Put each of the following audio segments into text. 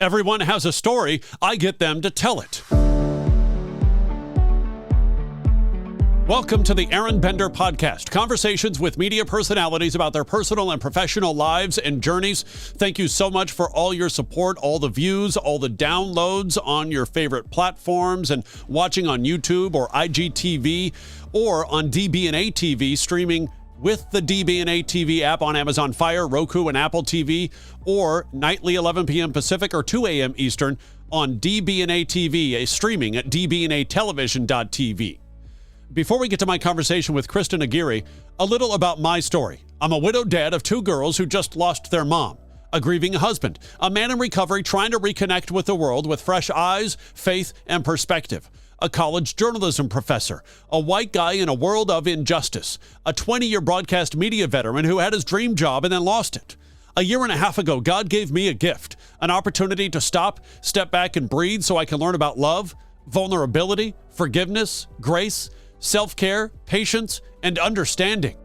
Everyone has a story. I get them to tell it. Welcome to the Aron Bender Podcast, conversations with media personalities about their personal and professional lives and journeys. Thank you so much for all your support, all the views, all the downloads on your favorite platforms and watching on YouTube or IGTV or on DB&A TV, streaming with the DB&A TV app on Amazon Fire, Roku, and Apple TV, or nightly 11 p.m. Pacific or 2 a.m. Eastern on DB&A TV, streaming at dbnatelevision.tv. Before we get to my conversation with Kristen Aguirre, a little about my story. I'm a widowed dad of two girls who just lost their mom, a grieving husband, a man in recovery trying to reconnect with the world with fresh eyes, faith, and perspective, a college journalism professor, a white guy in a world of injustice, a 20-year broadcast media veteran who had his dream job and then lost it. A year and a half ago, God gave me a gift, an opportunity to stop, step back, and breathe so I can learn about love, vulnerability, forgiveness, grace, self-care, patience, and understanding.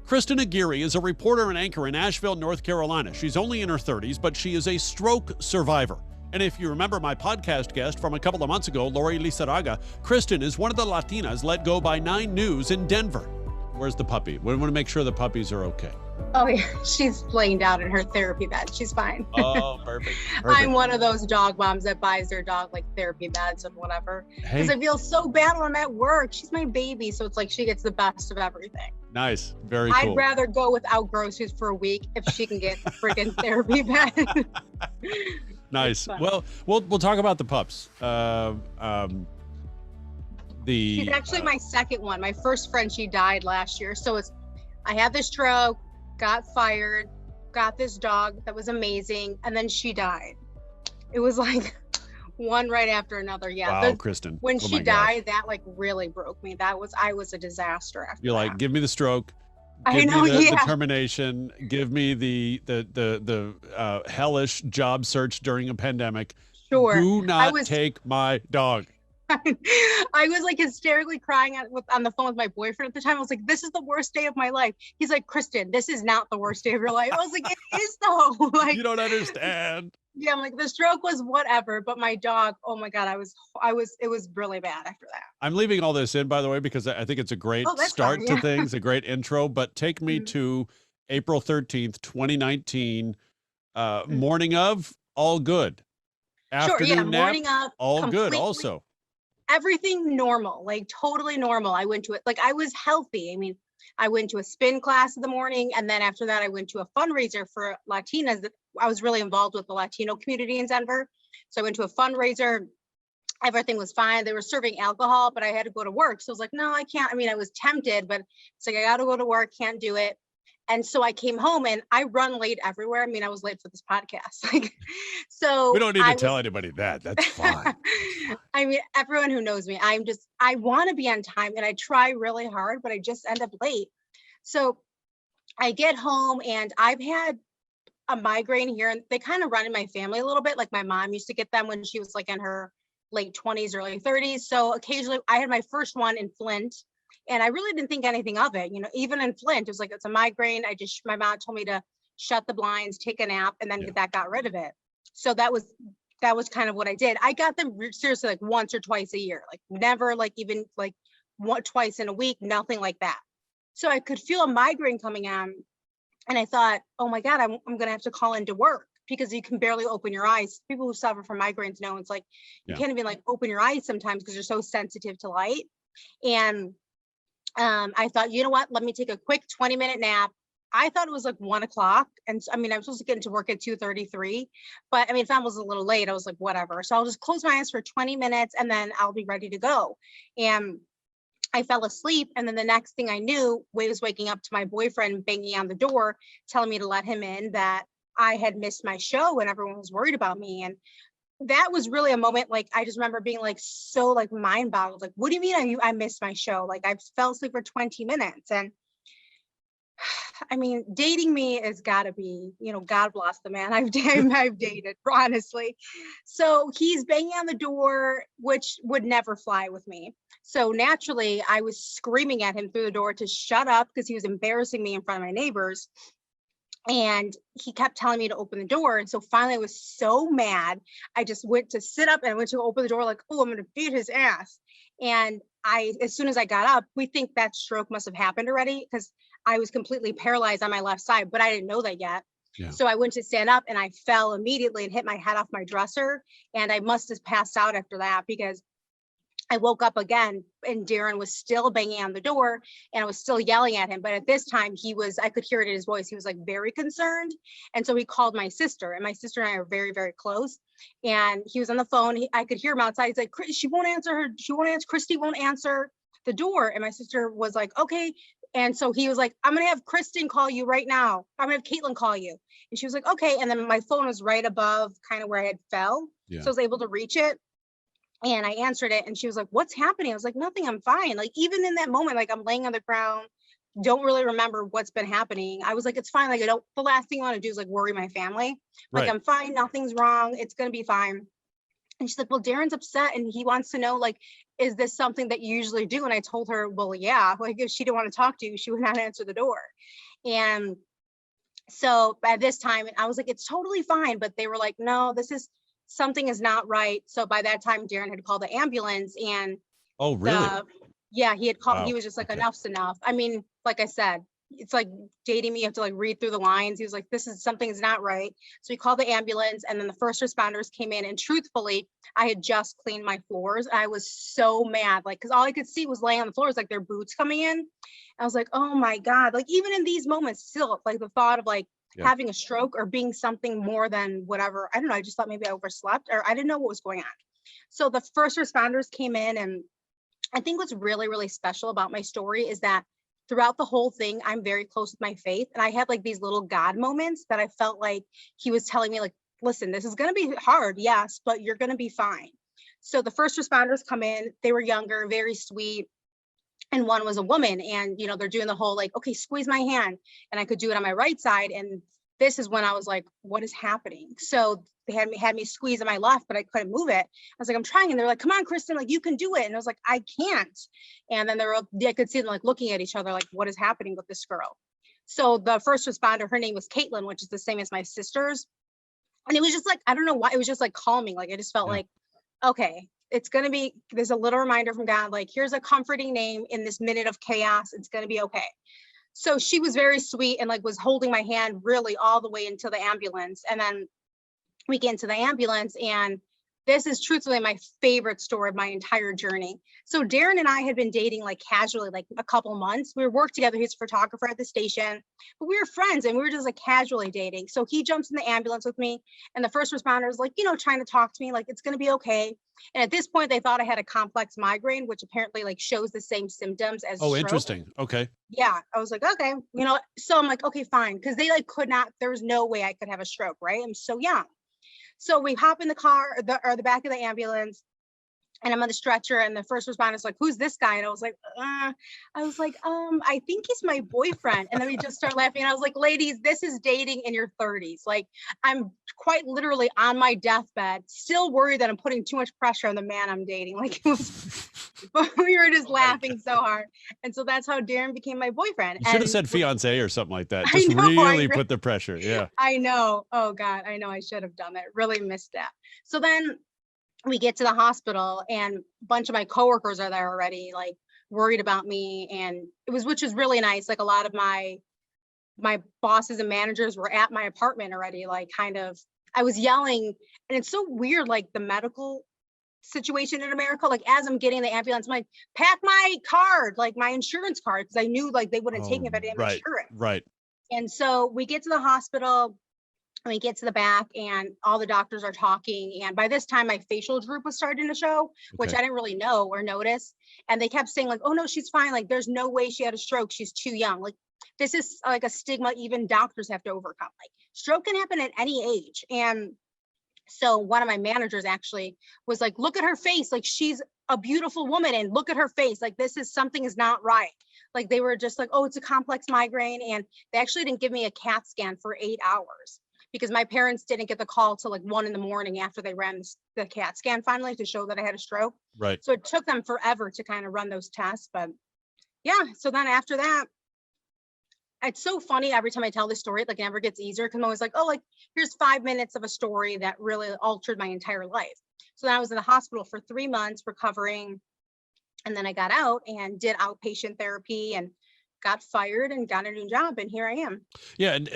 Kristen Aguirre is a reporter and anchor in Asheville, North Carolina. She's only in her 30s, but she is a stroke survivor. And if you remember my podcast guest from a couple of months ago, Lori Lizarraga, Kristen is one of the Latinas let go by 9 News in Denver. Where's the puppy? We want to make sure the puppies are okay. Oh, yeah. She's laying down in her therapy bed. She's fine. Oh, perfect. I'm one of those dog moms that buys their dog like therapy beds and whatever. Because I feel so bad when I'm at work. She's my baby. So it's like she gets the best of everything. Nice. Very cool. I'd rather go without groceries for a week if she can get a freaking therapy bed. Nice. Well, we'll talk about the pups. She's actually my second one. My first friend, she died last year. So I had this stroke, got fired, got this dog that was amazing, and then she died. It was like one right after another. Yeah. Wow, Kristen. When she died, that like really broke me. I was a disaster after You're that. like, give me the stroke. Give me the determination. Give me the hellish job search during a pandemic. Sure. Do not take my dog. I was like hysterically crying on the phone with my boyfriend at the time. I was like, this is the worst day of my life. He's like, Kristen, this is not the worst day of your life. I was like, it is though. Like, you don't understand. Yeah, I'm like, the stroke was whatever, but my dog, oh my God, it was really bad after that. I'm leaving all this in, by the way, because I think it's a great start to things, a great intro, but take me to April 13th, 2019, morning of, all good. Afternoon nap, morning of, all good also. Everything normal, like totally normal. I went to it, like I was healthy. I mean, I went to a spin class in the morning, and then after that, I went to a fundraiser for Latinas. That I was really involved with the Latino community in Denver. So I went to a fundraiser. Everything was fine. They were serving alcohol, but I had to go to work. So I was like, no, I can't. I mean, I was tempted, but it's like, I got to go to work, can't do it. And so I came home, and I run late everywhere. I mean, I was late for this podcast. Like, so we don't need to tell anybody that. That's fine. I mean, everyone who knows me, I want to be on time, and I try really hard, but I just end up late. So I get home, and I've had a migraine here, and they kind of run in my family a little bit. Like my mom used to get them when she was like in her late 20s, early 30s. So occasionally I had my first one in Flint. And I really didn't think anything of it. You know, even in Flint, it was like, it's a migraine. My mom told me to shut the blinds, take a nap, and then that got rid of it. So that was kind of what I did. I got them seriously like once or twice a year, like never like even like twice in a week, nothing like that. So I could feel a migraine coming on. And I thought, oh my God, I'm going to have to call into work because you can barely open your eyes. People who suffer from migraines know it's like, you can't even like open your eyes sometimes because you're so sensitive to light. And I thought, you know what, let me take a quick 20-minute nap. I thought it was like 1 o'clock. And I mean, I was supposed to get into work at 2:33, but I mean, if I was a little late, I was like, whatever. So I'll just close my eyes for 20 minutes and then I'll be ready to go. And I fell asleep. And then the next thing I knew, I was waking up to my boyfriend banging on the door, telling me to let him in, that I had missed my show and everyone was worried about me. And that was really a moment, like, I just remember being like, so like mind boggled. Like, what do you mean I missed my show? Like I fell asleep for 20 minutes. And I mean, dating me has got to be, you know, God bless the man I've dated, honestly. So he's banging on the door, which would never fly with me. So naturally, I was screaming at him through the door to shut up because he was embarrassing me in front of my neighbors. And he kept telling me to open the door. And so finally I was so mad. I just went to sit up and I went to open the door like, oh, I'm going to beat his ass. And as soon as I got up, we think that stroke must have happened already because I was completely paralyzed on my left side, but I didn't know that yet. Yeah. So I went to stand up and I fell immediately and hit my head off my dresser. And I must have passed out after that because I woke up again and Darren was still banging on the door and I was still yelling at him. But at this time I could hear it in his voice. He was like very concerned. And so he called my sister, and my sister and I are very, very close. And he was on the phone. I could hear him outside. He's like, she won't answer. Christy won't answer the door. And my sister was like, okay. And so he was like, I'm going to have Kristen call you right now. I'm going to have Caitlin call you. And she was like, okay. And then my phone was right above kind of where I had fell. Yeah. So I was able to reach it. And I answered it and she was like, what's happening? I was like, nothing, I'm fine. Like, even in that moment, like I'm laying on the ground, don't really remember what's been happening. I was like, it's fine. Like, the last thing I want to do is like worry my family. Like, I'm fine. Nothing's wrong. It's going to be fine. And she's like, well, Darren's upset and he wants to know, like, is this something that you usually do? And I told her, well, yeah, like if she didn't want to talk to you, she would not answer the door. And so by this time I was like, it's totally fine. But they were like, no, something is not right. So by that time, Darren had called the ambulance and oh, really? Yeah, he had called. Wow. He was just like, Okay. enough's enough. I mean, like I said, it's like dating me. You have to like read through the lines. He was like, something is not right. So he called the ambulance and then the first responders came in. And truthfully, I had just cleaned my floors. I was so mad, like, because all I could see was laying on the floors, like their boots coming in. I was like, oh my God, like even in these moments, still like the thought of like, having a stroke or being something more than whatever. I don't know. I just thought maybe I overslept or I didn't know what was going on. So the first responders came in, and I think what's really, really special about my story is that throughout the whole thing, I'm very close with my faith. And I had like these little God moments that I felt like he was telling me like, listen, this is going to be hard. Yes, but you're going to be fine. So the first responders come in, they were younger, very sweet. And one was a woman, and they're doing the whole like, okay, squeeze my hand, and I could do it on my right side. And this is when I was like, what is happening? So they had me squeeze on my left, but I couldn't move it. I was like, I'm trying, and they're like, come on, Kristen, like you can do it. And I was like, I can't. And then I could see them like looking at each other, like, what is happening with this girl? So the first responder, her name was Caitlin, which is the same as my sister's. And it was just like, I don't know why, it was just like calming. Like I just felt like, okay, there's a little reminder from God, like, here's a comforting name in this minute of chaos. It's going to be okay. So she was very sweet and like was holding my hand really all the way into the ambulance. And then we get into the ambulance, and this is truthfully my favorite story of my entire journey. So Darren and I had been dating like casually, like a couple months. We worked together. He's a photographer at the station, but we were friends and we were just like casually dating. So he jumps in the ambulance with me, and the first responder is like, trying to talk to me, like, it's going to be okay. And at this point, they thought I had a complex migraine, which apparently like shows the same symptoms as Oh, stroke. interesting. Okay. Yeah. I was like, okay, so I'm like, okay, fine. Cause they like there was no way I could have a stroke, right? I'm so young. So we hop in the car or the back of the ambulance, and I'm on the stretcher, and the first responder's like, who's this guy? And I was like, I think he's my boyfriend. And then we just start laughing. And I was like, ladies, this is dating in your 30s. Like, I'm quite literally on my deathbed, still worried that I'm putting too much pressure on the man I'm dating. Like, it was, but we were just laughing so hard. And so that's how Darren became my boyfriend. You should have said fiance or something like that. I Just know, really put the pressure. Yeah. I know. Oh God, I know I should have done that. Really missed that. So then we get to the hospital, and a bunch of my coworkers are there already, like worried about me. And which was really nice. Like a lot of my bosses and managers were at my apartment already, like kind of, I was yelling. And it's so weird, like the medical situation in America, like as I'm getting the ambulance, I'm like, pack my card, like my insurance card. Cause I knew like they wouldn't take me if I didn't have insurance. Right. And so we get to the hospital, and we get to the back, and all the doctors are talking. And by this time, my facial droop was starting to show, which I didn't really know or notice. And they kept saying like, oh no, she's fine. Like, there's no way she had a stroke. She's too young. Like, this is like a stigma even doctors have to overcome. Like, stroke can happen at any age. And so one of my managers actually was like, look at her face. Like, she's a beautiful woman, and look at her face. Like, something is not right. Like, they were just like, oh, it's a complex migraine. And they actually didn't give me a CAT scan for 8 hours, because my parents didn't get the call till like 1 a.m. after they ran the CAT scan finally to show that I had a stroke. Right. So it took them forever to kind of run those tests. But yeah, so then after that, it's so funny every time I tell this story, like it never gets easier because I'm always like, oh, like here's 5 minutes of a story that really altered my entire life. So then I was in the hospital for 3 months recovering. And then I got out and did outpatient therapy and got fired and got a new job. And here I am. Yeah. And,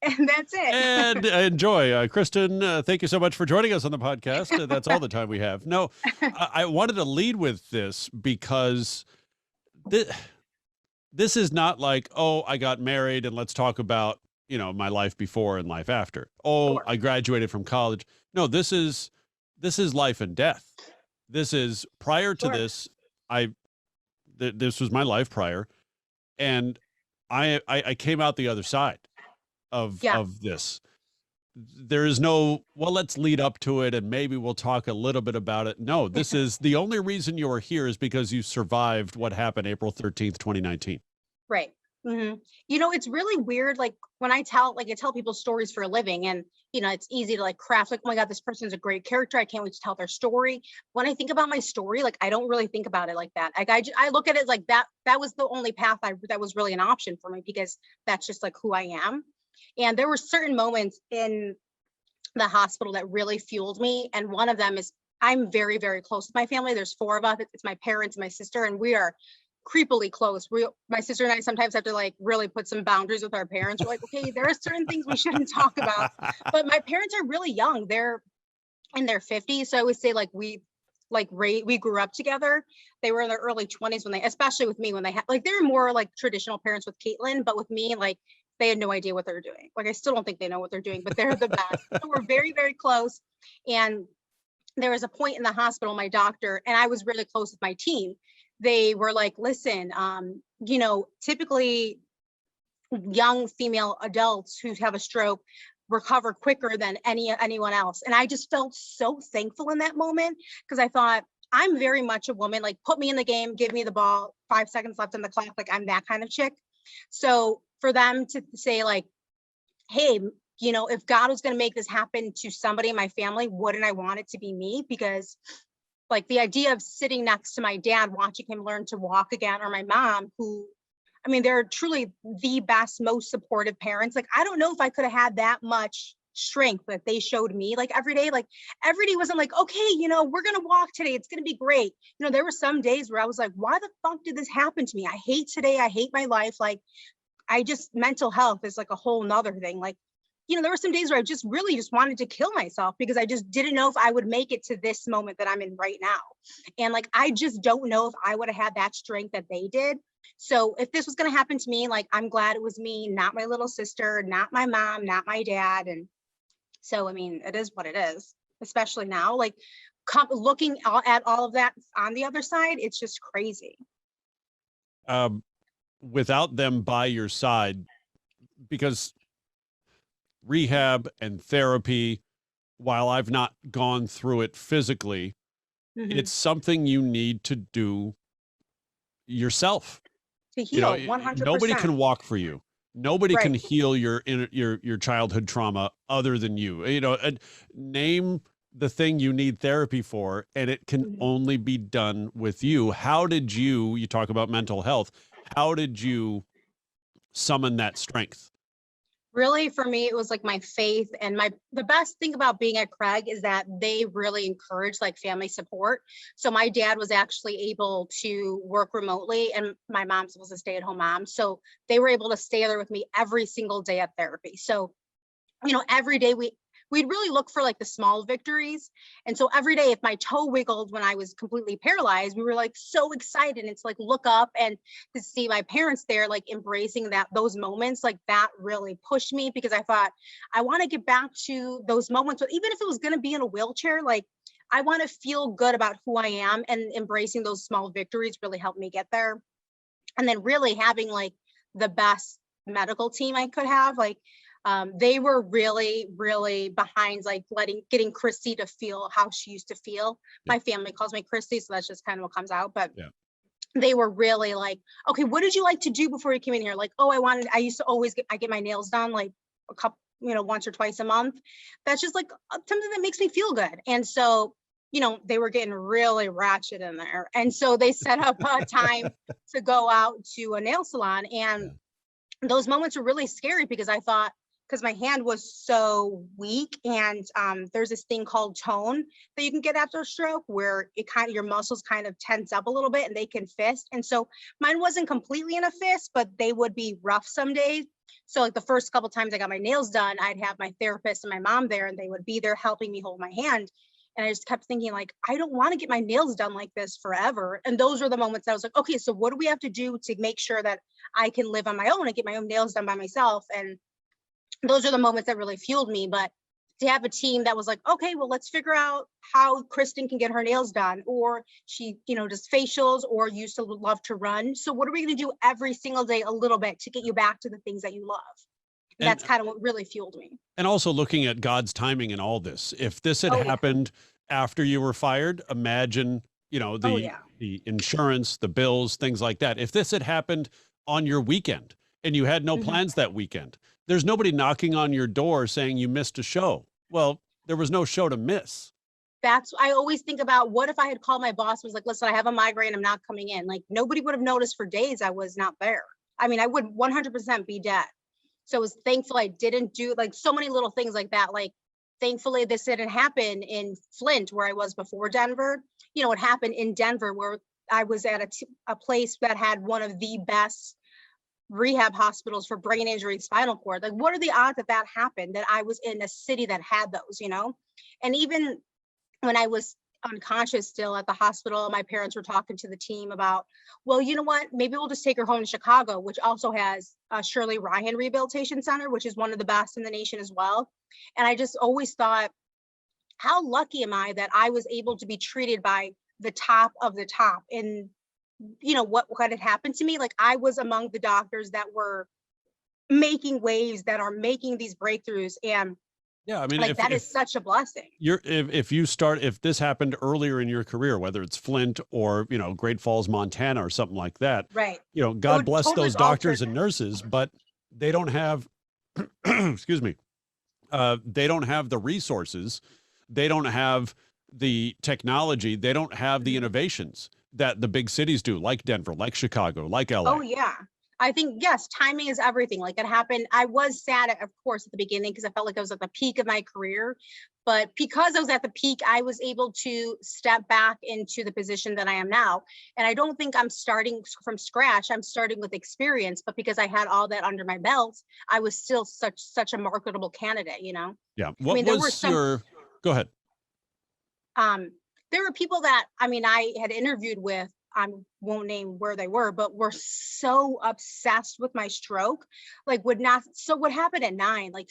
and that's it. and enjoy. Kristen, thank you so much for joining us on the podcast. That's all the time we have. No, I wanted to lead with this because this is not like, oh, I got married and let's talk about, my life before and life after. Oh, Sure. I graduated from college. No, this is life and death. This is prior to Sure. this. This was my life prior, and I came out the other side of this. There is no, well, let's lead up to it and maybe we'll talk a little bit about it. No, this is the only reason you are here is because you survived what happened April 13th, 2019. Right. hmm it's really weird. Like when I tell people stories for a living and, it's easy to like craft like, oh my God, this person's a great character. I can't wait to tell their story. When I think about my story, like, I don't really think about it like that. Like I look at it like that was the only path that was really an option for me because that's just like who I am. And there were certain moments in the hospital that really fueled me. And one of them is I'm very, very close with my family. There's 4 of us. It's my parents and my sister, and we are creepily close. My sister and I sometimes have to like really put some boundaries with our parents. We're like, okay, there are certain things we shouldn't talk about. But my parents are really young. They're in their 50s. So I would say like we grew up together. They were in their early 20s especially with me, when they had like, they were more like traditional parents with Caitlin, but with me, like they had no idea what they were doing. Like I still don't think they know what they're doing, but they're the best. So we're very, very close. And there was a point in the hospital, my doctor, and I was really close with my team. They were like, listen, typically young female adults who have a stroke recover quicker than anyone else. And I just felt so thankful in that moment because I thought, I'm very much a woman, like put me in the game, give me the ball, 5 seconds left in the clock. Like I'm that kind of chick. So for them to say like, hey, if God was going to make this happen to somebody in my family, wouldn't I want it to be me? Because like the idea of sitting next to my dad, watching him learn to walk again, or my mom, who, I mean, they're truly the best, most supportive parents. Like, I don't know if I could have had that much strength that they showed me like every day wasn't like, okay, we're going to walk today. It's going to be great. There were some days where I was like, why the fuck did this happen to me? I hate today. I hate my life. Like mental health is like a whole nother thing. Like, there were some days where I just really just wanted to kill myself because I just didn't know if I would make it to this moment that I'm in right now. And like, I just don't know if I would have had that strength that they did. So if this was going to happen to me, like, I'm glad it was me, not my little sister, not my mom, not my dad. And so, I mean, it is what it is, especially now, like looking at all of that on the other side, it's just crazy. Without them by your side, because rehab and therapy, while I've not gone through it physically, it's something you need to do yourself. To heal, 100%. Nobody can walk for you. Nobody can Right. heal your childhood trauma other than you. Name the thing you need therapy for, and it can only be done with you. How did you talk about mental health? How did you summon that strength? Really, for me, it was like my faith and the best thing about being at Craig is that they really encourage like family support. So my dad was actually able to work remotely and my mom's was a stay-at-home mom. So they were able to stay there with me every single day at therapy. So, every day we'd really look for like the small victories. And so every day, if my toe wiggled when I was completely paralyzed, we were like so excited. It's like look up and to see my parents there, like embracing those moments, like that really pushed me because I thought I want to get back to those moments. But even if it was going to be in a wheelchair, like I want to feel good about who I am, and embracing those small victories really helped me get there. And then really having like the best medical team I could have, like they were really, really behind, like getting Christy to feel how she used to feel. My family calls me Christy, so that's just kind of what comes out. But they were really like, okay, what did you like to do before you came in here? Like, oh, I used to always get my nails done like a couple, once or twice a month. That's just like something that makes me feel good. And so, you know, they were getting really ratchet in there. And so they set up a time to go out to a nail salon. And those moments were really scary because I thought, because my hand was so weak, and there's this thing called tone that you can get after a stroke where it kind of, your muscles kind of tense up a little bit and they can fist. And so mine wasn't completely in a fist, but they would be rough some days. So like the first couple times I got my nails done, I'd have my therapist and my mom there, and they would be there helping me hold my hand. And I just kept thinking, like, I don't want to get my nails done like this forever. And those were the moments I was like, okay, so what do we have to do to make sure that I can live on my own and get my own nails done by myself? And those are the moments that really fueled me. But to have a team that was like, okay, well, let's figure out how Kristen can get her nails done, or she, you know, does facials, or used to love to run. So what are we going to do every single day a little bit to get you back to the things that you love? And that's kind of what really fueled me. And also looking at God's timing in all this. If this had happened after you were fired, imagine, you know, the insurance, the bills, things like that. If this had happened on your weekend and you had no plans that weekend, there's nobody knocking on your door saying you missed a show. Well, there was no show to miss. That's, I always think about, what if I had called my boss, was like, listen, I have a migraine, I'm not coming in. Like, nobody would have noticed for days I was not there. I mean, I would 100% be dead. So I was thankful I didn't do, like, so many little things like that. Like, thankfully this didn't happen in Flint where I was before Denver. You know, it happened in Denver where I was at a place that had one of the best rehab hospitals for brain injury, spinal cord. Like, what are the odds that that happened, that I was in a city that had those, you know? And even when I was unconscious still at the hospital, my parents were talking to the team about, well, you know what, maybe we'll just take her home to Chicago, which also has a Shirley Ryan Rehabilitation Center, which is one of the best in the nation as well. And I just always thought, how lucky am I that I was able to be treated by the top of the top? And you know what had happened to me, like, I was among the doctors that were making waves, that are making these breakthroughs. And yeah, I mean, like, that is such a blessing. If this happened earlier in your career, whether it's Flint or, you know, Great Falls, Montana, or something like that, right? You know, God bless those doctors and nurses, but they don't have, excuse me, they don't have the resources, they don't have the technology, they don't have the innovations that the big cities do, like Denver, like Chicago, like LA. Oh yeah. I think, yes, timing is everything. Like, it happened. I was sad, of course, at the beginning, because I felt like I was at the peak of my career. But because I was at the peak, I was able to step back into the position that I am now. And I don't think I'm starting from scratch. I'm starting with experience. But because I had all that under my belt, I was still such a marketable candidate, you know? Yeah. What was your, go ahead. There were people that, I mean, I had interviewed with, I won't name where they were, but were so obsessed with my stroke, like, would not. So what happened at 9? Like,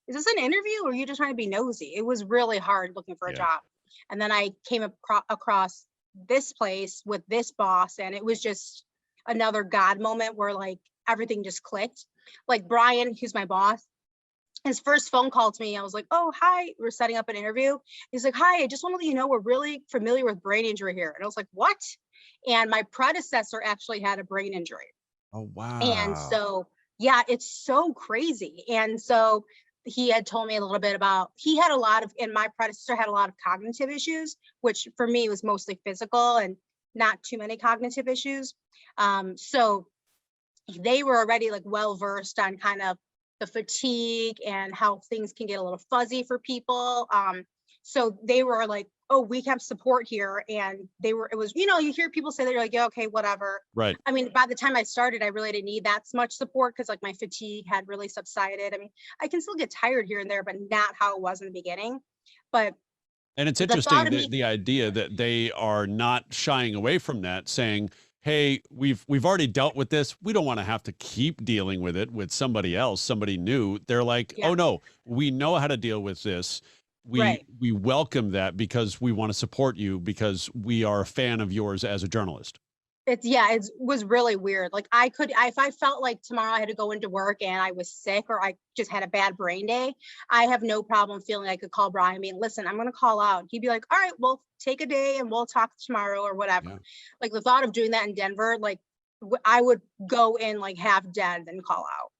is this an interview, or are you just trying to be nosy? It was really hard looking for a job. And then I came across this place with this boss, and it was just another God moment where, like, everything just clicked. Like, Brian, who's my boss, his first phone call to me, I was like, oh, hi, we're setting up an interview. He's like, hi, I just want to let you know we're really familiar with brain injury here. And I was like, what? And my predecessor actually had a brain injury. Oh, wow. And so, yeah, it's so crazy. And so he had told me a little bit about, and my predecessor had a lot of cognitive issues, which for me was mostly physical and not too many cognitive issues. So they were already, like, well-versed on kind of the fatigue and how things can get a little fuzzy for people. So they were like, oh, we have support here. And it was, you know, you hear people say that, you're like, yeah, okay, whatever. Right. I mean, by the time I started, I really didn't need that much support, because, like, my fatigue had really subsided. I mean, I can still get tired here and there, but not how it was in the beginning. And it's interesting, the idea that they are not shying away from that, saying, hey, we've already dealt with this. We don't want to have to keep dealing with it with somebody else, somebody new. They're like, oh no, we know how to deal with this. We welcome that, because we want to support you, because we are a fan of yours as a journalist. It was really weird. Like, if I felt like tomorrow I had to go into work and I was sick, or I just had a bad brain day, I have no problem feeling I could call Brian and be, listen, I'm going to call out. He'd be like, all right, well, take a day and we'll talk tomorrow or whatever. Yeah. Like, the thought of doing that in Denver, like, I would go in like half dead and call out.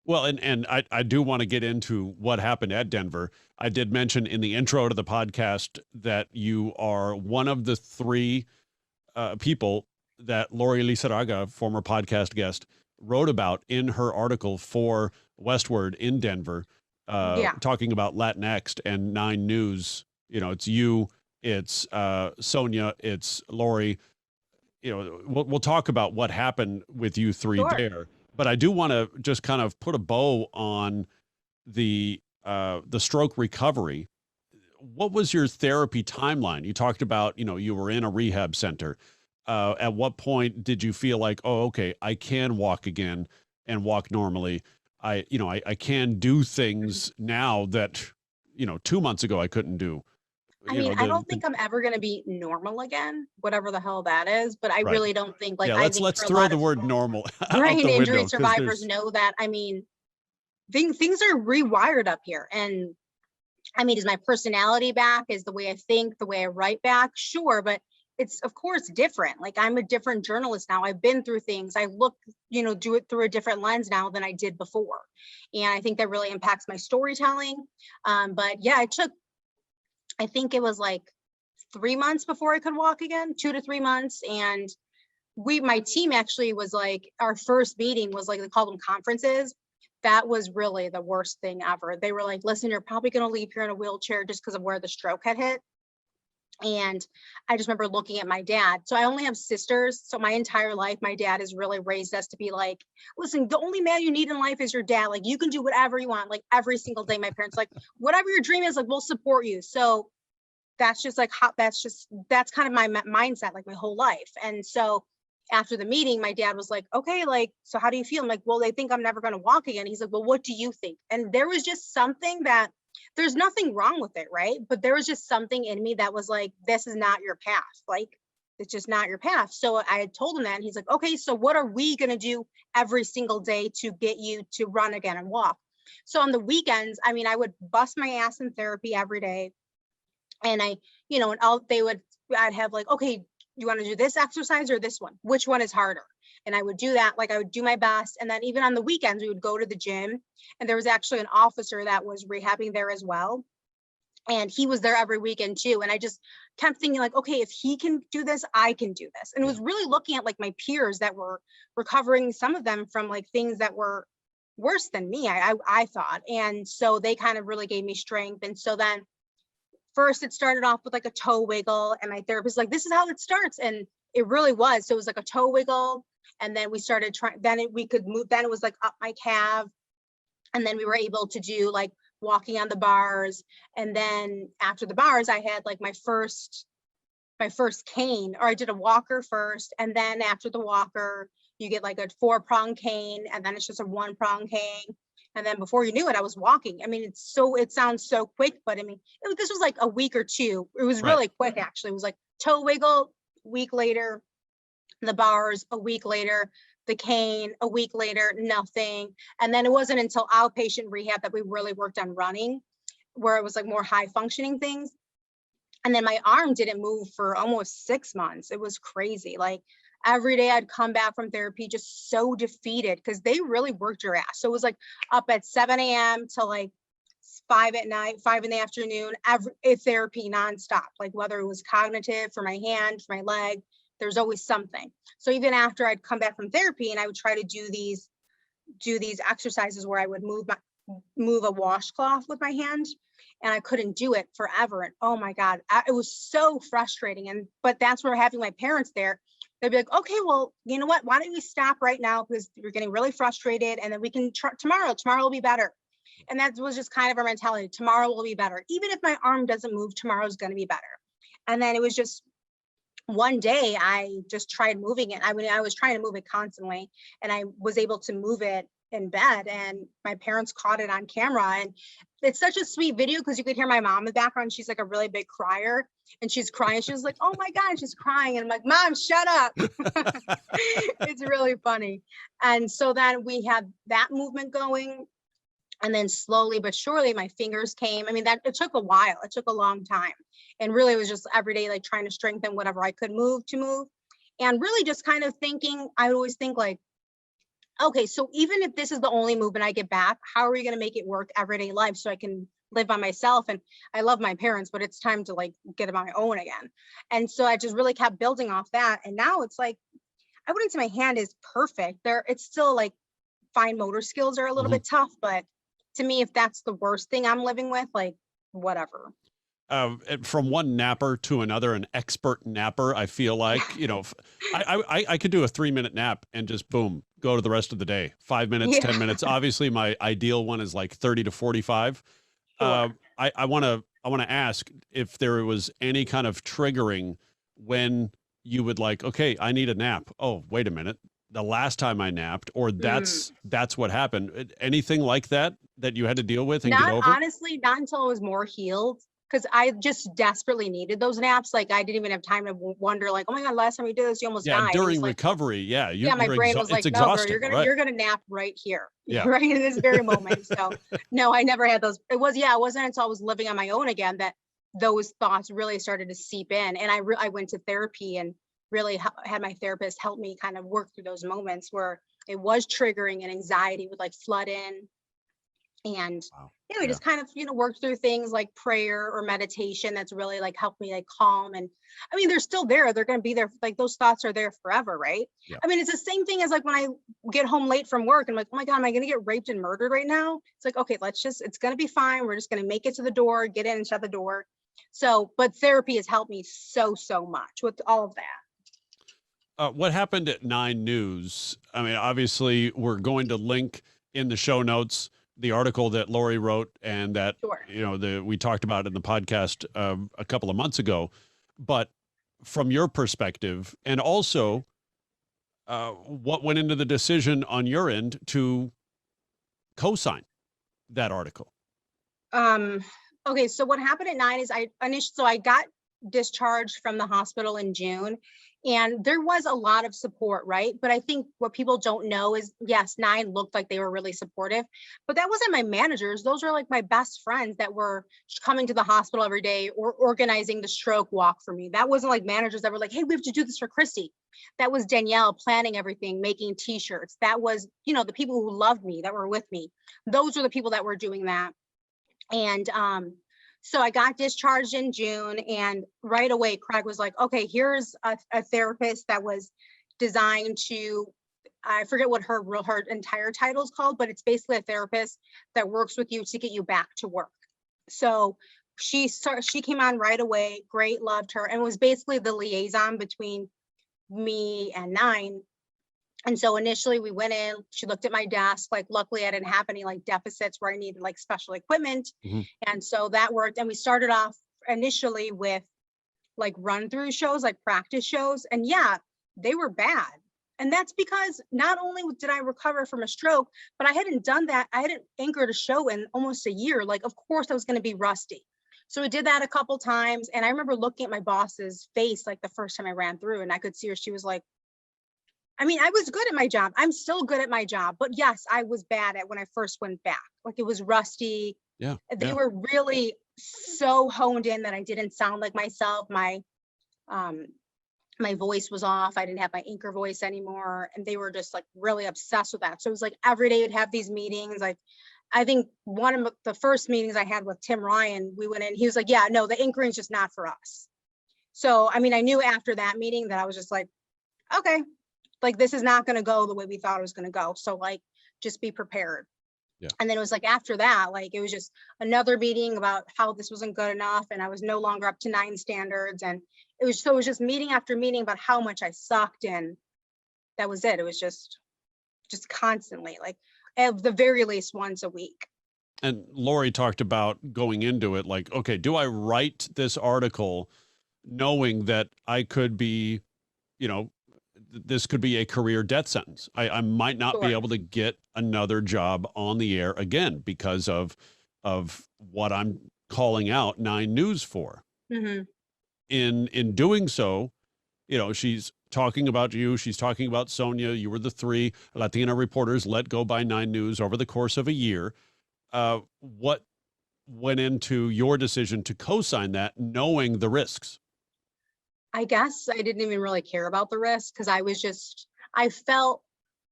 Well, and I do want to get into what happened at Denver. I did mention in the intro to the podcast that you are one of the three people that Lori Lizarraga, former podcast guest, wrote about in her article for Westward in Denver, Yeah, talking about Latinx and Nine News. You know, it's you, it's Sonia, it's Lori. You know, we'll talk about what happened with you three sure. there. But I do want to just kind of put a bow on the stroke recovery. What was your therapy timeline? You talked about, you know, you were in a rehab center. At what point did you feel like, oh, okay, I can walk again and walk normally? I can do things now that, 2 months ago I couldn't do. I You mean, know, I don't think I'm ever going to be normal again, whatever the hell that is, but I right. really don't think, like, Yeah, I let's think for a throw lot the of word normal out brain the injury window because survivors there's know that, I mean, things are rewired up here. And I mean, is my personality back? Is the way I think, the way I write back? Sure, but it's of course different. Like, I'm a different journalist now. I've been through things. I look, do it through a different lens now than I did before. And I think that really impacts my storytelling. But yeah, I think it was like 3 months before I could walk again, 2 to 3 months. And my team actually was like, our first meeting was like, they called them conferences. That was really the worst thing ever. They were like, listen, you're probably going to leave here in a wheelchair just because of where the stroke had hit. And I just remember looking at my dad. So I only have sisters. So my entire life, my dad has really raised us to be like, listen, the only man you need in life is your dad. Like, you can do whatever you want. Like, every single day, my parents like, whatever your dream is, like, we'll support you. So that's just like how that's kind of my mindset, like, my whole life. And so after the meeting, my dad was like, okay, like, so how do you feel? I'm like, well, they think I'm never going to walk again. He's like, well, what do you think? And there was just something that, there's nothing wrong with it, right? But there was just something in me that was like, this is not your path. Like, it's just not your path. So I had told him that, and he's like, okay, so what are we going to do every single day to get you to run again and walk? So on the weekends, I mean, I would bust my ass in therapy every day. And I'd have like, okay, you want to do this exercise or this one? Which one is harder? And I would do that. Like, I would do my best. And then even on the weekends, we would go to the gym, and there was actually an officer that was rehabbing there as well. And he was there every weekend too. And I just kept thinking, like, okay, if he can do this, I can do this. And it was really looking at like my peers that were recovering, some of them from like things that were worse than me, I thought. And so they kind of really gave me strength. And so then first it started off with like a toe wiggle, and my therapist was like, this is how it starts. And it really was. So it was like a toe wiggle. And then we started trying, we could move, then it was like up my calf. And then we were able to do like walking on the bars. And then after the bars, I had like my first cane, or I did a walker first. And then after the walker, you get like a 4-prong cane, and then it's just a 1-prong cane. And then before you knew it, I was walking. I mean, it sounds so quick, but I mean, this was like a week or two. It was really quick, actually. It was like toe wiggle, week later, the bars, a week later, the cane, a week later, nothing. And then it wasn't until outpatient rehab that we really worked on running, where it was like more high functioning things. And then my arm didn't move for almost 6 months. It was crazy. Like, every day I'd come back from therapy just so defeated, because they really worked your ass. So it was like up at 7 a.m. to like 5 at night, 5 in the afternoon, therapy nonstop, like whether it was cognitive for my hand, for my leg, there's always something. So even after I'd come back from therapy, and I would try to do these exercises where I would move a washcloth with my hand, and I couldn't do it forever. And oh my God, it was so frustrating. But that's where having my parents there, they'd be like, okay, well, you know what? Why don't we stop right now? Because you're getting really frustrated, and then we can try tomorrow will be better. And that was just kind of our mentality. Tomorrow will be better. Even if my arm doesn't move, tomorrow's going to be better. And then it was just one day I just tried moving it. I mean, I was trying to move it constantly, and I was able to move it in bed, and my parents caught it on camera. And it's such a sweet video, because you could hear my mom in the background. She's like a really big crier, and she's crying. She was like, oh my God, she's crying. And I'm like, Mom, shut up. It's really funny. And so then we had that movement going. And then slowly but surely my fingers came. I mean, it took a while. It took a long time. And really it was just every day, like trying to strengthen whatever I could move. And really just kind of thinking, I would always think like, okay, so even if this is the only movement I get back, how are we going to make it work everyday life so I can live by myself? And I love my parents, but it's time to like get on my own again. And so I just really kept building off that. And now it's like, I wouldn't say my hand is perfect. It's still like fine motor skills are a little Mhm. bit tough, but to me, if that's the worst thing I'm living with, like whatever. And from one napper to another, an expert napper, I feel like, I could do a 3-minute nap and just boom, go to the rest of the day. 5 minutes, Yeah, 10 minutes. Obviously, my ideal one is like 30 to 45. sure. I want to ask if there was any kind of triggering when you would like, okay, I need a nap. Oh, wait a minute. The last time I napped, or Mm. that's what happened. Anything like that that you had to deal with and get Not over? honestly, not until I was more healed, because I just desperately needed those naps. Like I didn't even have time to wonder, like, oh my God, last time you did this, you almost Yeah, died. It was during like, recovery, yeah, yeah, my brain was it's like, no, girl, exhausting, right? you're gonna nap right here, Yeah. right in this very moment. So no, I never had those. It wasn't until I was living on my own again that those thoughts really started to seep in. And I went to therapy and really had my therapist help me kind of work through those moments where it was triggering and anxiety would like flood in. And Wow. yeah, we Yeah. just kind of, work through things like prayer or meditation that's really like helped me like calm. And I mean, they're still there. They're going to be there. Like those thoughts are there forever, right? Yeah. I mean, it's the same thing as like when I get home late from work and I'm like, oh my God, am I going to get raped and murdered right now? It's like, okay, it's going to be fine. We're just going to make it to the door, get in and shut the door. So, but therapy has helped me so, so much with all of that. What happened at 9 News? I mean, obviously, we're going to link in the show notes the article that Lori wrote and that Sure. we talked about in the podcast a couple of months ago. But from your perspective, and also what went into the decision on your end to co-sign that article? Um, okay, so what happened at 9 is I got discharged from the hospital in June and there was a lot of support, right? But I think what people don't know is yes, 9 looked like they were really supportive, but that wasn't my managers. Those are like my best friends that were coming to the hospital every day or organizing the stroke walk for me. That wasn't like managers that were like, hey, we have to do this for Christy. That was Danielle planning everything, making t-shirts. That was, the people who loved me that were with me. Those are the people that were doing that. And so I got discharged in June, and right away, Craig was like, okay, here's a therapist that was designed to, I forget what her entire title is called, but it's basically a therapist that works with you to get you back to work. So she came on right away, great, loved her, and was basically the liaison between me and 9. And so initially we went in, she looked at my desk, like luckily I didn't have any like deficits where I needed like special equipment. Mhm. And so that worked. And we started off initially with like run through shows, like practice shows. And yeah, they were bad. And that's because not only did I recover from a stroke, but I hadn't done that. I hadn't anchored a show in almost a year. Like, of course I was going to be rusty. So we did that a couple times. And I remember looking at my boss's face, like the first time I ran through, and I could see her, she was like, I mean, I was good at my job. I'm still good at my job, but yes, I was bad at when I first went back. Like it was rusty. Yeah. They Yeah. were really so honed in that I didn't sound like myself. Um my voice was off. I didn't have my anchor voice anymore. And they were just like really obsessed with that. So it was like every day we'd have these meetings. Like I think one of the first meetings I had with Tim Ryan, we went in, he was like, yeah, no, the anchoring is just not for us. So I mean, I knew after that meeting that I was just like, okay, like this is not going to go the way we thought it was going to go. So like, just be prepared. Yeah. And then it was like after that, like it was just another meeting about how this wasn't good enough and I was no longer up to 9 standards. And it was just meeting after meeting about how much I sucked, and that was it. It was just constantly, like at the very least once a week. And Lori talked about going into it like, okay, do I write this article knowing that I could be, this could be a career death sentence. I might not be Sure. able to get another job on the air again because of what I'm calling out 9 News for. Hmm. In doing so, she's talking about you. She's talking about Sonia. You were the 3 Latina reporters let go by 9 News over the course of a year. What went into your decision to co-sign that, knowing the risks? I guess I didn't even really care about the risk because I felt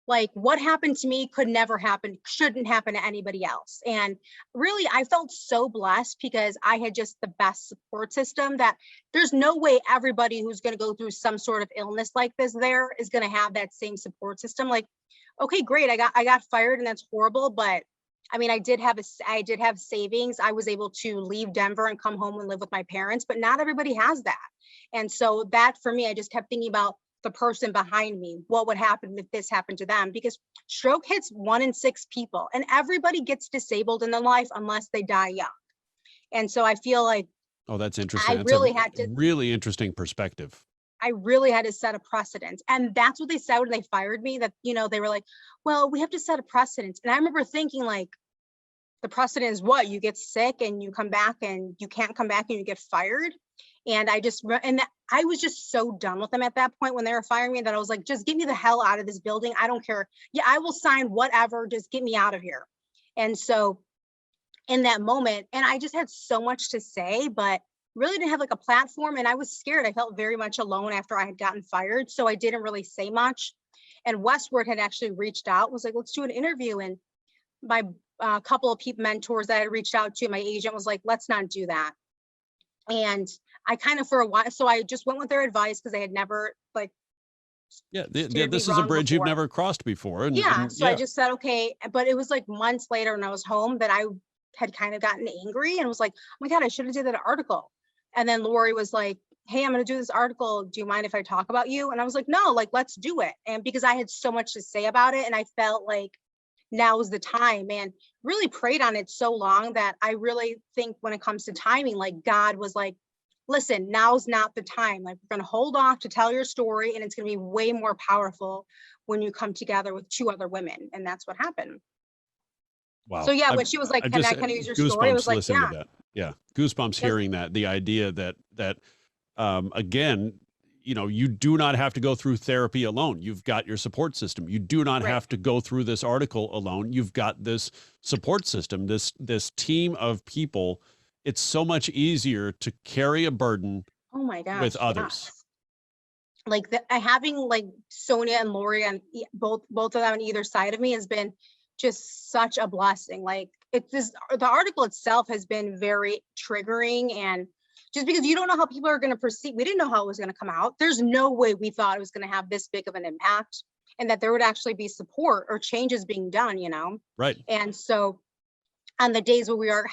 Like what happened to me could never happen, shouldn't happen to anybody else. And really, I felt so blessed because I had just the best support system that there's no way everybody who's going to go through some sort of illness like this there is going to have that same support system. Like, okay, great. I got fired and that's horrible. But I mean, I did have savings. I was able to leave Denver and come home and live with my parents, but not everybody has that. And so that for me, I just kept thinking about the person behind me. What would happen if this happened to them? Because stroke hits 1 in 6 people and everybody gets disabled in their life unless they die young. And so I feel like, oh, that's interesting. Really interesting perspective. I really had to set a precedent. And that's what they said when they fired me, that, you know, they were like, well, we have to set a precedent. And I remember thinking like, the precedent is what? You get sick and you come back and you can't come back and you get fired. And I was just so done with them at that point when they were firing me that I was like, just get me the hell out of this building. I don't care. Yeah, I will sign whatever, just get me out of here. And so in that moment, and I just had so much to say, but really didn't have like a platform, and I was scared. I felt very much alone after I had gotten fired. So I didn't really say much. And Westward had actually reached out, was like, let's do an interview. And my couple of mentors that I reached out to, my agent was like, let's not do that. And I kind of for a while, so I just went with their advice because they had never like, this is a bridge you've never crossed before. And I just said, okay. But it was like months later when I was home that I had kind of gotten angry and was like, oh my God, I should have did that article. And then Lori was like, hey, I'm going to do this article. Do you mind if I talk about you? And I was like, no, like, let's do it. And because I had so much to say about it, and I felt like now is the time, and really prayed on it so long that I really think when it comes to timing, like God was like, listen, now's not the time. Like, we're going to hold off to tell your story, and it's going to be way more powerful when you come together with 2 other women. And that's what happened. Wow. So yeah, when she was like, can I use your story? I was like, yeah. To that. Yeah. Goosebumps hearing that. The idea that again, you know, you do not have to go through therapy alone. You've got your support system. You do not have to go through this article alone. You've got this support system, this team of people. It's so much easier to carry a burden with others. Like having like Sonia and Lori and both of them on either side of me has been just such a blessing. Like the article itself has been very triggering, and just because you don't know how people are going to perceive, we didn't know how it was going to come out. There's no way we thought it was going to have this big of an impact and that there would actually be support or changes being done, you know? Right. And so on the days where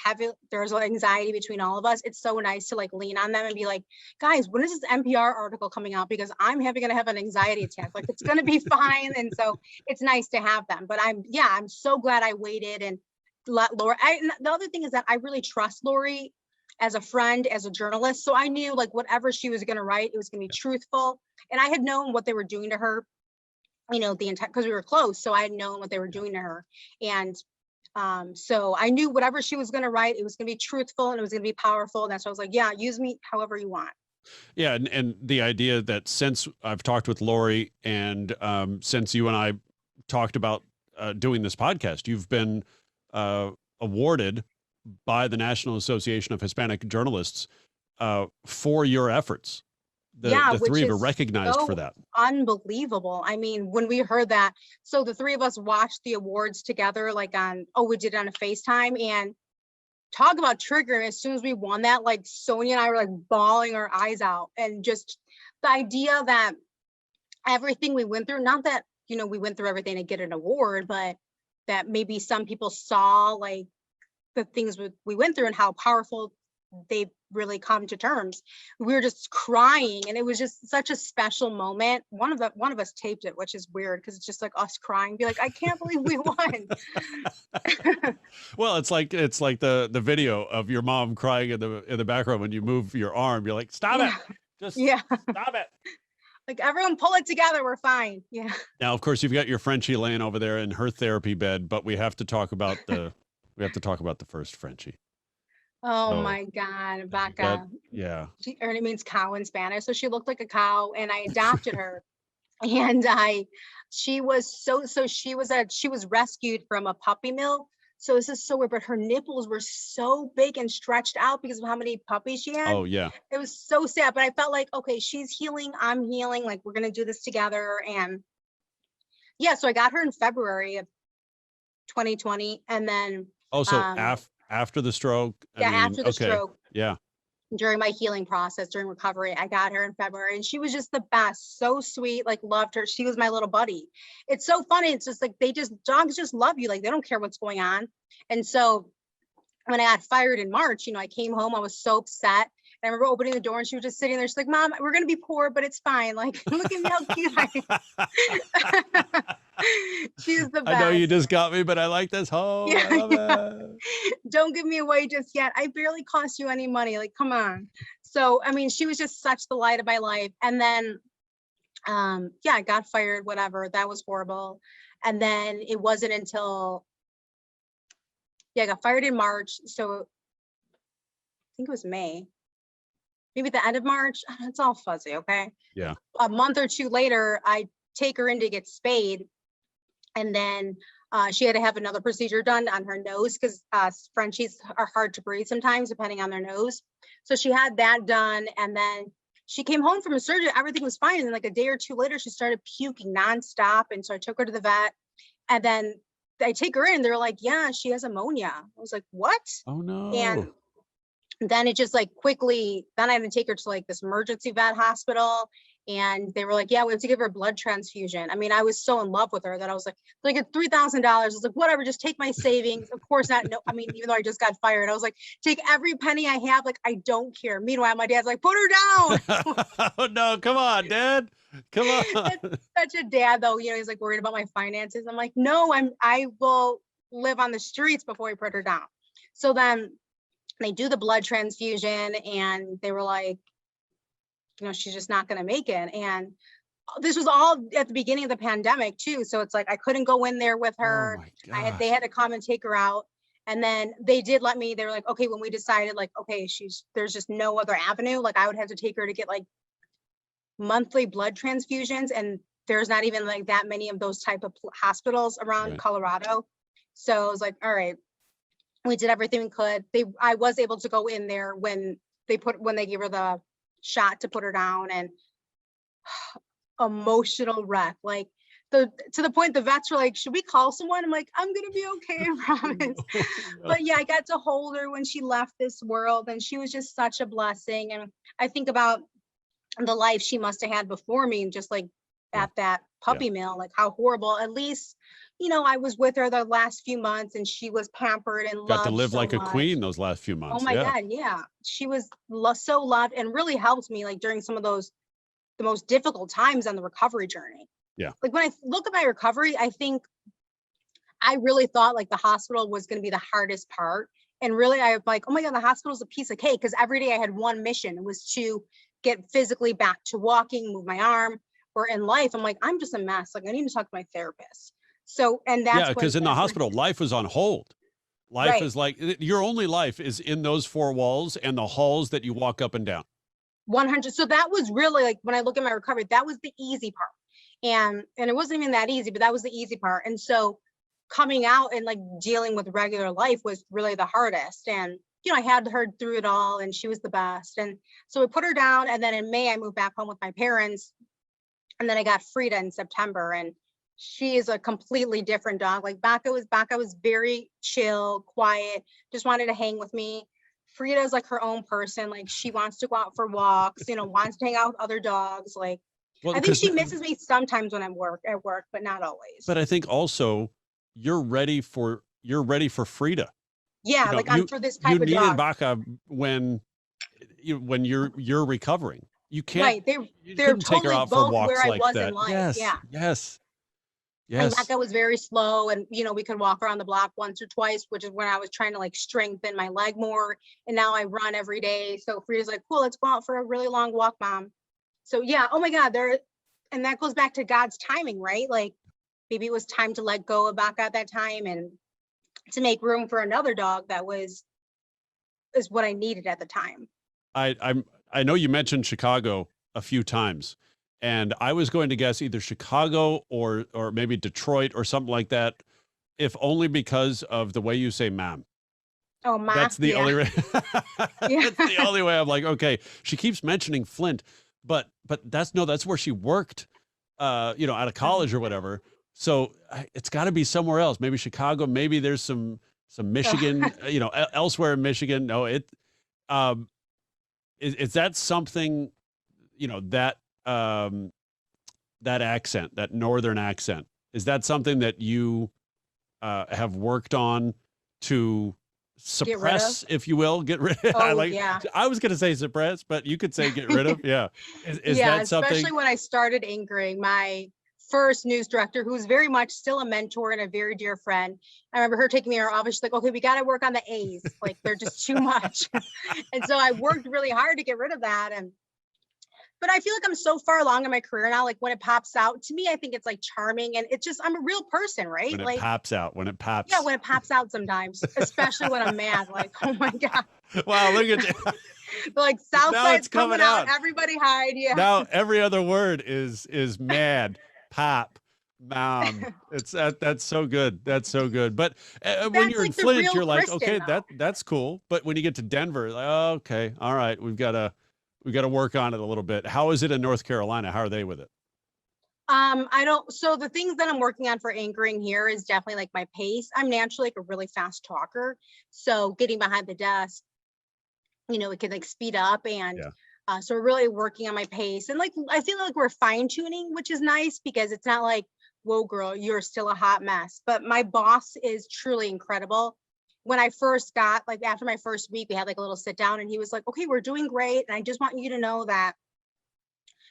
there's anxiety between all of us, it's so nice to like lean on them and be like, guys, when is this NPR article coming out? Because I'm going to have an anxiety attack. Like, it's going to be fine. And so it's nice to have them. But I'm so glad I waited and let Lori. The other thing is that I really trust Lori as a friend, as a journalist. So I knew like whatever she was going to write, it was going to be truthful. And I had known what they were doing to her, you know, because we were close. So I had known what they were doing to her. And so I knew whatever she was going to write, it was going to be truthful and it was going to be powerful. And that's why I was like, yeah, use me however you want. Yeah. And the idea that since I've talked with Lori and since you and I talked about doing this podcast, you've been awarded by the National Association of Hispanic Journalists for your efforts. The three of you are recognized for that. Unbelievable. I mean, when we heard that, so the 3 of us watched the awards together, like we did it on a FaceTime, and talk about triggering. As soon as we won that, like Sonia and I were like bawling our eyes out, and just the idea that everything we went through, not that, you know, we went through everything to get an award, but that maybe some people saw like the things we went through and how powerful they really come to terms. We were just crying, and it was just such a special moment. One of us taped it, which is weird because it's just like us crying, be like, I can't believe we won. Well, it's like the video of your mom crying in the background when you move your arm. You're like, stop it, just stop it. Like, everyone pull it together, we're fine. Yeah. Now, of course, you've got your Frenchie laying over there in her therapy bed, but we have to talk about the first Frenchie. Oh my God, Vaca. Yeah. It means cow in Spanish. So she looked like a cow, and I adopted her. And she was rescued from a puppy mill. So this is so weird, but her nipples were so big and stretched out because of how many puppies she had. Oh yeah. It was so sad, but I felt like, okay, she's healing, I'm healing, like we're going to do this together. And Yeah, so I got her in February of 2020, and then Also, after the stroke. yeah, I mean, after the okay. stroke, Yeah. during my healing process, during recovery, I got her in February, and she was just the best. So sweet, like loved her. She was my little buddy. It's so funny. It's just like dogs just love you. Like they don't care what's going on. And so when I got fired in March, I came home, I was so upset. And I remember opening the door and she was just sitting there. She's like, Mom, we're going to be poor, but it's fine. Like, look at me how cute I am. She's the best. I know you just got me, but I like this home. Yeah, I love it. Don't give me away just yet. I barely cost you any money. Like, come on. So, I mean, she was just such the light of my life. And then, yeah, I got fired, whatever. That was horrible. And then it wasn't until, I got fired in March. So I think it was May, maybe the end of March. It's all fuzzy. Okay. Yeah. A month or two later, I take her in to get spayed. And then she had to have another procedure done on her nose because Frenchies are hard to breathe sometimes depending on their nose. So she had that done. And then she came home from a surgery. Everything was fine. And like a day or two later, she started puking nonstop. And so I took her to the vet. And then I take her in. They're like, yeah, she has ammonia. I was like, what? Oh, no. And then it just like quickly, then I had to take her to like this emergency vet hospital. And they were like, yeah, we have to give her a blood transfusion. I mean, I was so in love with her that I was like at $3,000. I was like, whatever, just take my savings. Of course not. No, I mean, even though I just got fired, I was like, take every penny I have. Like, I don't care. Meanwhile, my dad's like, put her down. Oh, no, come on, Dad. Come on. Such a dad though, he's like worried about my finances. I'm like, no, I will live on the streets before we put her down. So then they do the blood transfusion and they were like, she's just not going to make it. And this was all at the beginning of the pandemic too. So it's like, I couldn't go in there with her. Oh, they had to come and take her out. And then they did let me, they were like, okay, when we decided like, okay, there's just no other avenue. Like I would have to take her to get like monthly blood transfusions. And there's not even like that many of those type of hospitals around Colorado. So I was like, all right, we did everything we could. I was able to go in there when they gave her the shot to put her down, and emotional wreck, like to the point the vets were like, should we call someone? I'm like, I'm gonna be okay, I promise. But yeah, I got to hold her when she left this world, and she was just such a blessing. And I think about the life she must have had before me, and just like at that puppy mill, like how horrible. At least I was with her the last few months and she was pampered and loved. Got to live so like much. a queen those last few months. Oh my God, yeah. She was so loved and really helped me like during some of the most difficult times on the recovery journey. Yeah. Like when I look at my recovery, I think I really thought like the hospital was going to be the hardest part. And really I was like, oh my God, the hospital's a piece of cake. Because every day I had one mission. It was to get physically back to walking, move my arm. Or in life, I'm like, I'm just a mess. Like I need to talk to my therapist. So, and that's because in the hospital, life was on hold. Life is like your only life is in those four walls and the halls that you walk up and down. 100. So that was really like, when I look at my recovery, that was the easy part. And it wasn't even that easy, but that was the easy part. And so coming out and like dealing with regular life was really the hardest. And, I had her through it all and she was the best. And so we put her down. And then in May, I moved back home with my parents. And then I got Frida in September, and she is a completely different dog. Like Baka was very chill, quiet, just wanted to hang with me. Frida is like her own person. Like she wants to go out for walks, wants to hang out with other dogs. Like I think she misses me sometimes when I'm at work, but not always. But I think also you're ready for Frida. Yeah, like I'm for this type of dog. You needed Baka when you're recovering. You can't. Right, they're totally take her out both for walks where I like was that. in life. Yes, yeah. Yes. And Becca was very slow, and we could walk around the block once or twice, which is when I was trying to like strengthen my leg more. And now I run every day. So Frida's like, cool, let's go out for a really long walk, Mom. So yeah, oh my God, and that goes back to God's timing, right? Like maybe it was time to let go of Becca at that time and to make room for another dog that is what I needed at the time. I know you mentioned Chicago a few times, and I was going to guess either Chicago or maybe Detroit or something like that, if only because of the way you say ma'am. Oh, ma'am. That's the only way. That's the only way I'm like, okay, she keeps mentioning Flint, but that's where she worked, out of college or whatever. So it's got to be somewhere else. Maybe Chicago. Maybe there's some Michigan. Elsewhere in Michigan. No, um, is that something? That that accent, that northern accent, is that something that you have worked on to suppress, if you will, get rid of? Yeah. I was going to say suppress, but you could say get rid of. Yeah. Is yeah, that something? especially when I started anchoring, my first news director, who's very much still a mentor and a very dear friend. I remember her taking me in her office. She's like, okay, we got to work on the A's. Like, they're just too much. And so I worked really hard to get rid of that. But I feel like I'm so far along in my career now. Like when it pops out to me, I think it's like charming, and it's just, I'm a real person, right? When it like pops out, when it pops. Yeah, when it pops out sometimes, especially when I'm mad. Like, oh my God. Wow, look at you. Like Southside's coming out. Everybody hide. Yeah. Now every other word is mad, pop, It's that's so good. That's so good. But when you're like in Flint, you're like, Kristen, okay, that's cool. But when you get to Denver, like, oh, okay, all right, we've got to work on it a little bit. How is it in North Carolina? How are they with it? So the things that I'm working on for anchoring here is definitely like my pace. I'm naturally like a really fast talker. So getting behind the desk, it can like speed up, and so we're really working on my pace, and like I feel like we're fine tuning, which is nice because it's not like, whoa girl, you're still a hot mess. But my boss is truly incredible. When I first got, like after my first week, we had like a little sit down, and he was like, okay, we're doing great, and I just want you to know that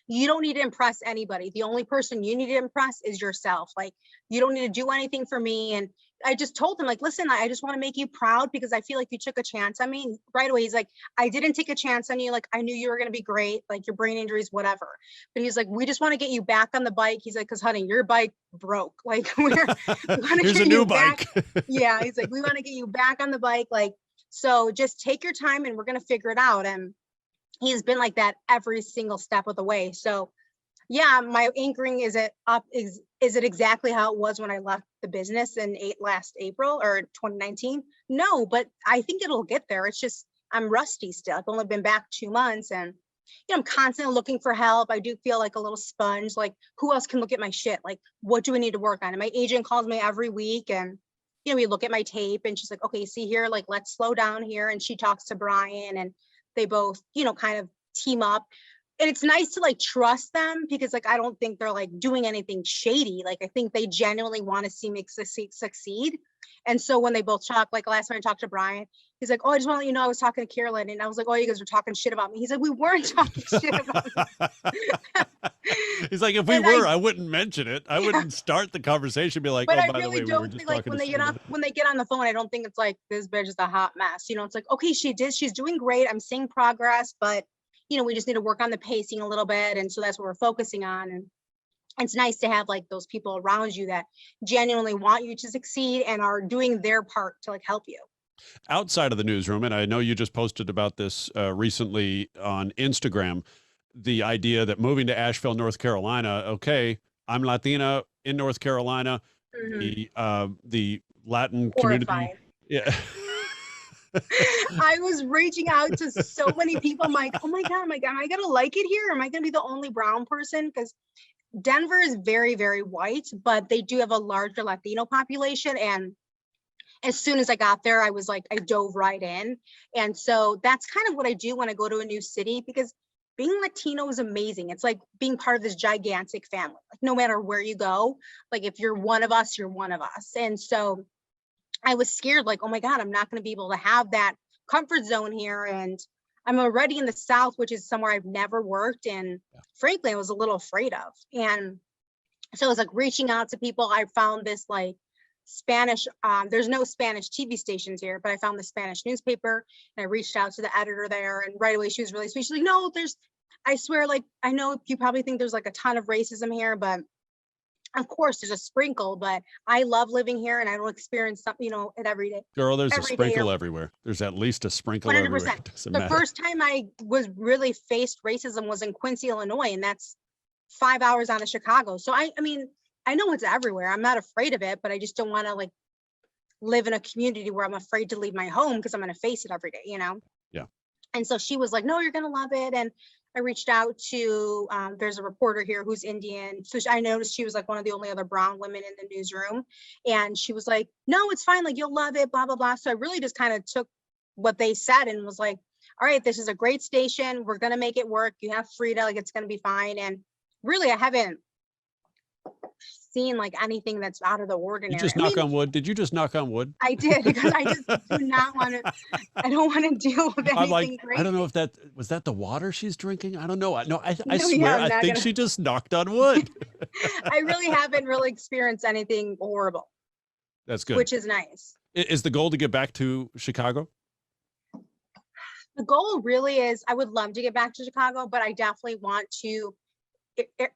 you don't need to impress anybody. The only person you need to impress is yourself. Like, you don't need to do anything for me. And I just told him, like, listen, I just want to make you proud because I feel like you took a chance on me. And right away, he's like, I didn't take a chance on you. Like, I knew you were going to be great. Like, your brain injuries, whatever. But he's like, we just want to get you back on the bike. He's like, because honey, your bike broke. Like, we want to Here's get a new you bike. back. Yeah. He's like, we want to get you back on the bike. Like, so just take your time and we're going to figure it out. And he's been like that every single step of the way. So yeah, my anchoring is it exactly how it was when I left the business in last April or 2019? No, but I think it'll get there. It's just I'm rusty still. I've only been back 2 months, and I'm constantly looking for help. I do feel like a little sponge. Like, who else can look at my shit? Like, what do I need to work on? And my agent calls me every week, and we look at my tape, and she's like, okay, see here, like, let's slow down here. And she talks to Brian, and they both, kind of team up. And it's nice to like trust them because like I don't think they're like doing anything shady. Like I think they genuinely want to see me succeed. And so when they both talk, like last time I talked to Brian, he's like, oh, I just want to let you know I was talking to Carolyn, and I was like, oh, you guys were talking shit about me. He's like, we weren't talking shit about me. He's like, if we were, I wouldn't mention it. I wouldn't start the conversation, be like, but oh, I by really the way, don't we were just think like talking when they get on the phone, I don't think it's like this bitch is a hot mess. It's like, okay, she's doing great. I'm seeing progress, but we just need to work on the pacing a little bit. And so that's what we're focusing on. And it's nice to have like those people around you that genuinely want you to succeed and are doing their part to like help you. Outside of the newsroom, and I know you just posted about this recently on Instagram, the idea that moving to Asheville, North Carolina, okay, I'm Latina in North Carolina, the Latin community. Yeah. I was reaching out to so many people. I'm like, oh my God, am I gonna like it here? Am I gonna be the only brown person? Because Denver is very, very white, but they do have a larger Latino population. And as soon as I got there, I was like, I dove right in. And so that's kind of what I do when I go to a new city, because being Latino is amazing. It's like being part of this gigantic family. Like no matter where you go, like if you're one of us, you're one of us. And so I was scared, like, oh my God, I'm not going to be able to have that comfort zone here. And I'm already in the South, which is somewhere I've never worked. And frankly, I was a little afraid of. And so I was like reaching out to people. I found this like Spanish, there's no Spanish TV stations here, but I found the Spanish newspaper, and I reached out to the editor there, and right away she was really sweet. She's like, no, I swear, like, I know you probably think there's like a ton of racism here, but of course there's a sprinkle, but I love living here and I don't experience something, it every day. Girl, there's a sprinkle everywhere. There's at least a sprinkle 100%. Everywhere. The first time I was really faced racism was in Quincy, Illinois, and that's 5 hours out of Chicago. So I mean, I know it's everywhere. I'm not afraid of it, but I just don't want to like live in a community where I'm afraid to leave my home because I'm going to face it every day, Yeah. And so she was like, no, you're going to love it. And I reached out to, there's a reporter here who's Indian. So I noticed she was like one of the only other brown women in the newsroom. And she was like, no, it's fine. Like, you'll love it, blah, blah, blah. So I really just kind of took what they said and was like, all right, this is a great station. We're going to make it work. You have Frida, like it's going to be fine. And really, I haven't seen like anything that's out of the ordinary. You just knock on wood. Did you just knock on wood? I did, because I just do not want to, I don't want to deal with anything like, crazy. I don't know if was that the water she's drinking? I don't know. I No, swear, yeah, I think she just knocked on wood. I really haven't really experienced anything horrible. That's good. Which is nice. Is the goal to get back to Chicago? The goal really is, I would love to get back to Chicago, but I definitely want to.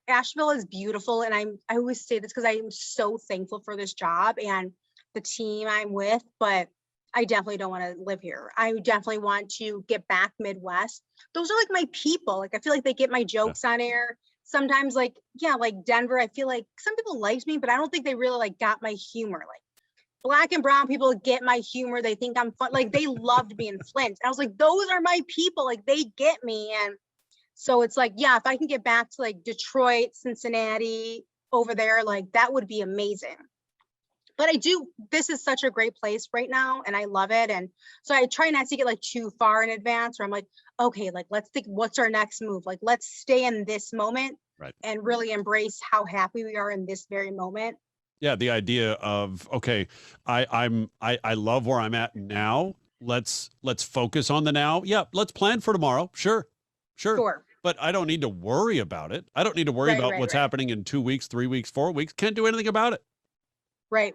Asheville is beautiful, and I always say this because I am so thankful for this job and the team I'm with, but I definitely don't want to live here. I definitely want to get back Midwest. Those are like my people. Like, I feel like they get my jokes on air. Sometimes, like, yeah, like Denver, I feel like some people liked me, but I don't think they really like got my humor. Like, Black and brown people get my humor. They think I'm fun. Like, they loved me in Flint. I was like, those are my people. Like, they get me. And so it's like, yeah, if I can get back to like Detroit, Cincinnati, over there, like that would be amazing. But this is such a great place right now, and I love it. And so I try not to get like too far in advance, where I'm like, okay, like let's think, what's our next move? Like, let's stay in this moment, right, and really embrace how happy we are in this very moment. Yeah, the idea of, okay, I love where I'm at now. Let's focus on the now. Yeah, let's plan for tomorrow. Sure. But I don't need to worry about it. I don't need to worry about what's happening in 2 weeks, 3 weeks, 4 weeks. Can't do anything about it. Right.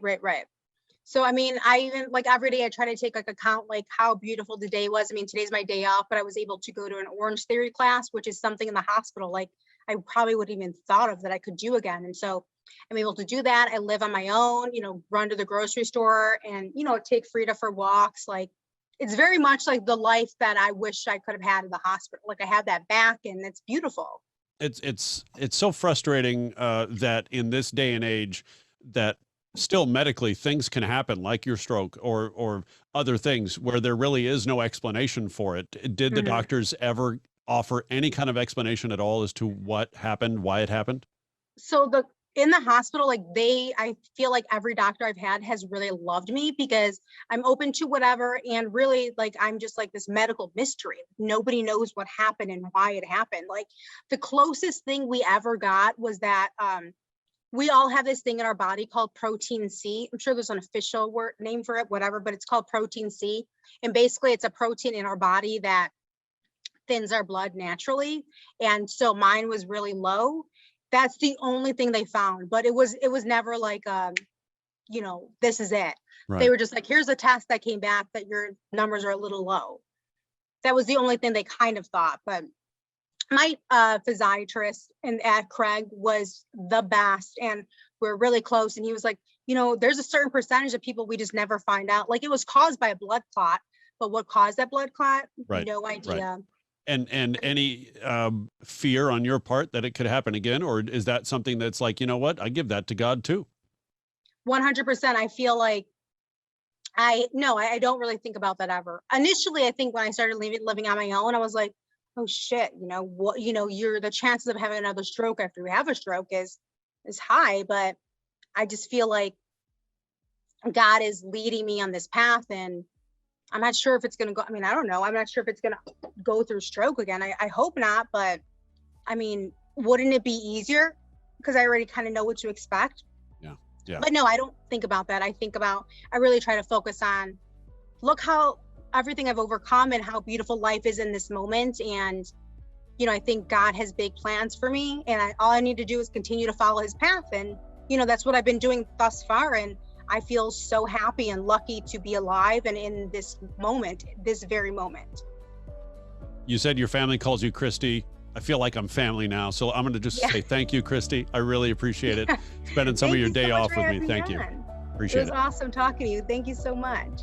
So, I mean, I even like every day I try to take like account, like how beautiful the day was. I mean, today's my day off, but I was able to go to an Orange Theory class, which is something in the hospital, like I probably wouldn't even thought of that I could do again. And so I'm able to do that. I live on my own, run to the grocery store and, take Frida for walks. Like, it's very much like the life that I wish I could have had in the hospital. Like, I have that back, and it's beautiful. It's so frustrating that in this day and age that still medically things can happen like your stroke or other things where there really is no explanation for it. Did the doctors ever offer any kind of explanation at all as to what happened, why it happened? So in the hospital, like I feel like every doctor I've had has really loved me because I'm open to whatever. And really, like, I'm just like this medical mystery. Nobody knows what happened and why it happened. Like, the closest thing we ever got was that we all have this thing in our body called protein C. I'm sure there's an official name for it, whatever, but it's called protein C. And basically it's a protein in our body that thins our blood naturally. And so mine was really low. That's the only thing they found, but it was never like, this is it. Right. They were just like, here's a test that came back that your numbers are a little low. That was the only thing they kind of thought. But my physiatrist at Craig was the best, and we're really close. And he was like, there's a certain percentage of people we just never find out. Like, it was caused by a blood clot, but what caused that blood clot? Right. No idea. Right. And any fear on your part that it could happen again? Or is that something that's like, you know what, I give that to God too? 100%. I feel like I don't really think about that ever. Initially, I think when I started living on my own, I was like, oh shit, the chances of having another stroke after you have a stroke is high. But I just feel like God is leading me on this path, and I'm not sure if it's going to go. I mean, I don't know. I'm not sure if it's going to go through stroke again. I hope not. But I mean, wouldn't it be easier? Because I already kind of know what to expect. Yeah. But no, I don't think about that. I really try to focus on, look how everything I've overcome and how beautiful life is in this moment. And, I think God has big plans for me, and all I need to do is continue to follow his path. And, that's what I've been doing thus far. And I feel so happy and lucky to be alive and in this moment, this very moment. You said your family calls you Christy. I feel like I'm family now. So I'm going to just say thank you, Christy. I really appreciate it. Spending some of your day off with me. Thank you. Appreciate it. It was awesome talking to you. Thank you so much.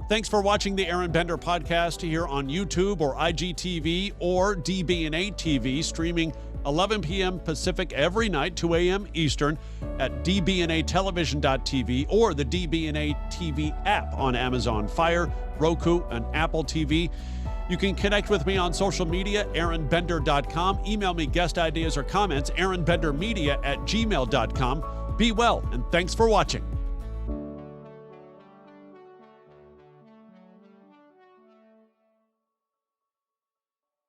Thanks for watching the Aron Bender podcast here on YouTube or IGTV or DBNA TV, streaming 11 p.m. Pacific every night, 2 a.m. Eastern at dbnatelevision.tv or the DBNA TV app on Amazon Fire, Roku, and Apple TV. You can connect with me on social media, AronBender.com. Email me guest ideas or comments, AronBenderMedia@gmail.com. Be well, and thanks for watching.